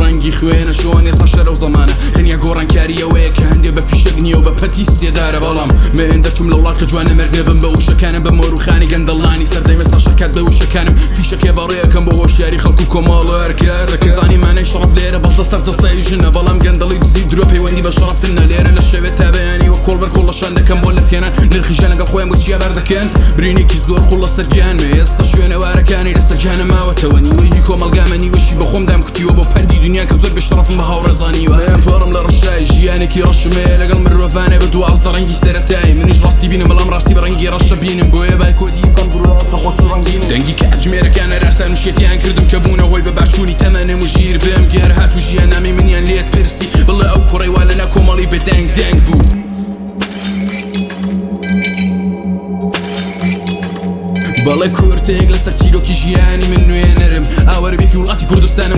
ڕەنگی خوێنە شۆنێ سەشەرە و زەمانە تەنیا گۆڕانکاریەوەیە کە هەندێ بە فیشەک نییە و بە پەتی سێدارە بەڵام مێن دەچوم لە وڵات کە جوانە مەرگێ بم بە وشەکانم بە مۆروخانی گەندەڵانی سەردەمێ سەشەکات بە وشەکانم فیشەکێ بەڕێەکەم بە هۆشیاری خەڵکو کۆماڵە هەرکار دەکەم زانی مانەی شەڕف لێرە بەڵتە سەرتە سایژنە بەڵام گەندەڵی دزی درۆ پەیوەندی بە شەڕفتنە لێرە لە شەوێت تابەیانی وە کۆڵبەر کۆڵەشان دەکەم بۆ لە تێنان نرخی ژە لەگەڵ خۆیان بۆ چیا بەردەکەن برینێکی زۆر خوڵ لەسەر گیانمێ ئێستا شوێنەوارەکانی لەسەر گیانە ماوەتەوە نیوەی کۆمەلگامە نیوەشی بە خۆمدام کوتیوە بۆ پەندی دنیا کە زۆر بێشەڕەفم بە هاوڕێزانیوە تۆڕم لە ڕەشای ژیانێکی ڕەشمێ لەگەڵ مرۆڤانێ بە دوازدە ڕەنگی سەرەتایی منیش ڕاستی بینم بەڵام ڕاستی بە ڕەنگی ڕەشە بینم بۆیە بای کۆدی دەنگی کاتژمێرەکانە راسان و شێتیان کردم کە بوونە هۆی بە باشوونی تەمەنێ و ژیر بێم گێر هات و ژیان نامی منیان لێت پرسی بڵێ ئەو کوڕەی وا لەنا کۆمەڵی بە دەنگ دەنگ بوو بەڵێ کورتێک لەسەر چیرۆکی ژیانی من نوێنەرم ئاوەربێکی وڵاتی کوردستانە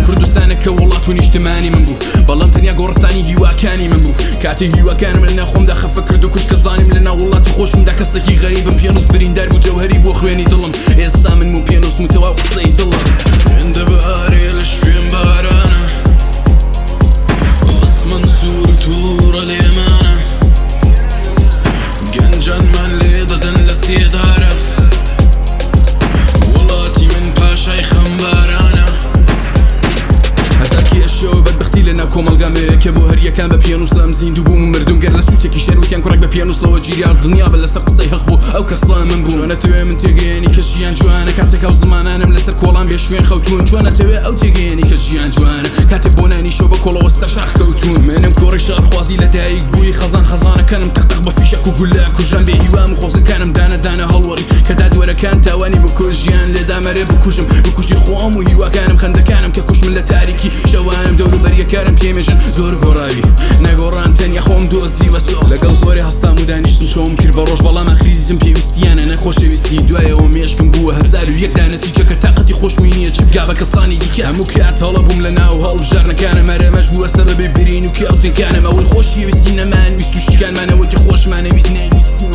کە وڵات و نیشتمانی من بوو بەڵام تەنیا گۆڕستانی هیواکانی من بوو کاتێ هیواکانم لەنا خۆمدا خەفە کرد و کوشکە زانیم لەنا وڵاتی خۆشمدا کەسێکی غەریبم پێنووس بریندار بوو جەوهەری بۆ خوێنی دڵم ئێستا من و پێنووس متەوا و قسەی دڵم هێندە بەهارێ لە شوێن بارانە ئاسمان سوور و تووڕە لێمانە گەنجانمان لێ دەدەن لە سێدارە وڵاتی من پاشای خەمبارانە هەزار کێشەوە بەدبەختی لەناو کۆمەلگامەیە کە بۆ هەریەکان بە پێنووسم زیندوو بووم و مردوم گەر لە سووتێکی شەروتیان کوڕێک بە پێنووسەوە گیریار دنیا بە لەسەر قسەی حەق بوو ئەو کەسڵا من بوو چۆنەتەوێ من تێگەیەنی کە ژیان جوانە کاتێک ئەو زمانانم لەسەر کۆڵان بێ شوێن خەوتون چۆنەتەوێ ئەو تێگەیەنی کە ژیان جوانە کاتێک بۆ نانیشەوە بە کۆڵەوە سەر شاخ کەوتون منم کۆڕی شارخوازی لە دایک بووی خەزانەکەنم تەقتەق بە فیشەک و گولە کوژران بێ هیوام و خۆزەکانم دانە هەڵوەری کە دادوەرەکان تاوانی بکۆش ژیان لێدامەرێ بکوژم بکوژی خۆم و هیواکانم خەندەکانم کە کوشمن لە تاریکی شەوانم دەوروبەریەکارم پێمێژن زۆر گۆڕاوی نەگۆڕان تەنیا خۆم دۆزی وەسۆ لەگەڵ زۆری هەستام و دانیشتم شۆم کرد بە ڕۆژ بەڵام ئەخری دیتم پێویستیانە نەخۆشەویستی دوایەوە مێشکم بووە 1001 دانەتیکە کە تاقەتی خۆشمینیە چ بگا بە کەسانی دیکە هەموو کات هەڵە بووم لە ناو هەڵبژارنەکانم ئەرەمەش بووە سەبەبی برین و کێڵتنکانم ئەوەی خۆشیویستی نەمانویست و شتیکانمانەوە کە خۆشمانەویست نەویستیم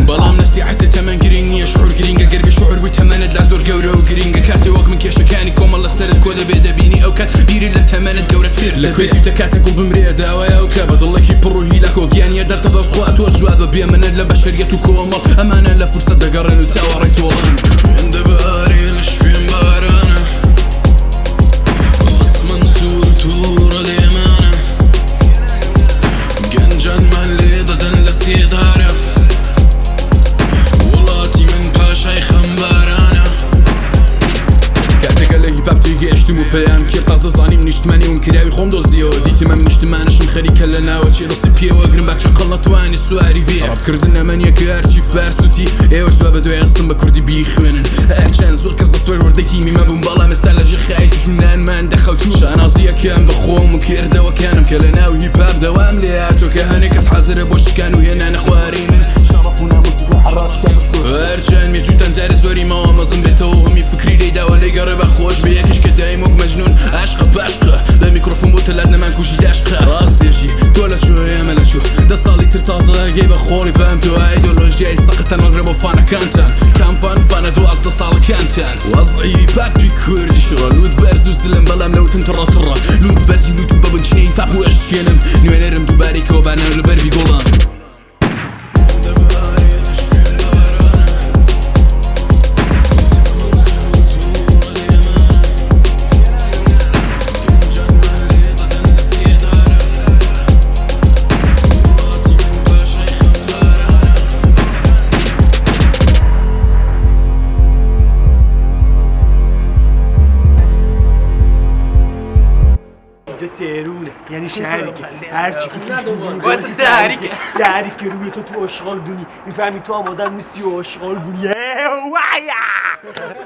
بەڵام نەسیحەتە تەمەن گرنگ نییە شعور گرینگە گەربێ شعور بووی تەمەنت لا زۆر گەورە و گرینگە کاتێ وەک من کێشەکانی کۆمەڵ لەسەرت کۆ دەبێ دەبینی ئەو کات بیری لە تەمەنت گەورەتر لەکوێ دیوتە کاتێک گوڵ بمرێ داوایە ئەو کە بەدڵێکی پڕ و هیلاک و گیانیە دەرتە دەستخوا تۆ جواد بە بێ منت لە بەشەریەت و کۆمەڵ ئەمانە لە فورسەت دەگەڕێن و چاوەڕێی تۆڵان هێندە بەهارێ لە شوێن بارانە ئاسمان سوور تووڕە لێمانە گەنجانمان لێ دەدەن لە سێدارە وڵاتی من پاشای خەمبارانە کاتێکە لە هیپاپ تێگەیشتم و پێیان کرد تازە زانیم نیشتمانی ون کراوی خۆم دۆزیەوە دیتم ئەم نیشتمانشم خەریکە لە ناوە چی ڕستی پێوەگرم با چەقەڵ نەتوانی سواری بێ ڕابکردن ئەمەنیە کە هەرچی فارسوتی ئێوە جواب بە دوای ئەستم بە کوردی بیخوێنن هەرچەند زۆر کەس دەستۆی وەردەی تیمی مەبووم بەڵام ئێستا لەژێر خای توشمنانمان دەخەوتوو شانازیەکەم بە خۆم و کردەوەکانم کە لە ناو هیپاپ دەوام لێ هاتۆ کە هەنێک کەس حەزرە بۆ شکان و هێنانە خواری من شەڕەف و ناموس و حەڕاتیان هەرچەند مێجووتەن جارە زۆری ماوە مەزم بێتەوە هەمی فکری لێداوە لێ گەڕێ بە خۆش بە یەکیش کە دایم وەک مەجنون عاشقە باشقە لە میکرۆفۆن بۆ تەلات نەمان کوژی داشقە ڕاستێژی تۆ لە چۆ ئێمە لە چۆ دە ساڵی تر تازەگەی بە خۆڵی پام تو ئایدۆلۆژیای سەقەتەن ڕێ بۆ فانەکانتان کام فانە 12 ساڵەکانتان وەزعی پاپی کوردی شڕە لوت بەرز و زلم بەڵام لەوتن تڕەتڕە لوت بەرزی لوت و بە بنچنەی پاپ و ئەشکێنم نوێنەرم دووبارەی کۆبانە لەبەربی گۆڵان تهرونه یعنی شهری که هرچی که واسه دهری که روی تو اشغال دونی میفهمی تو هم آدم نیستی و اشغال بونی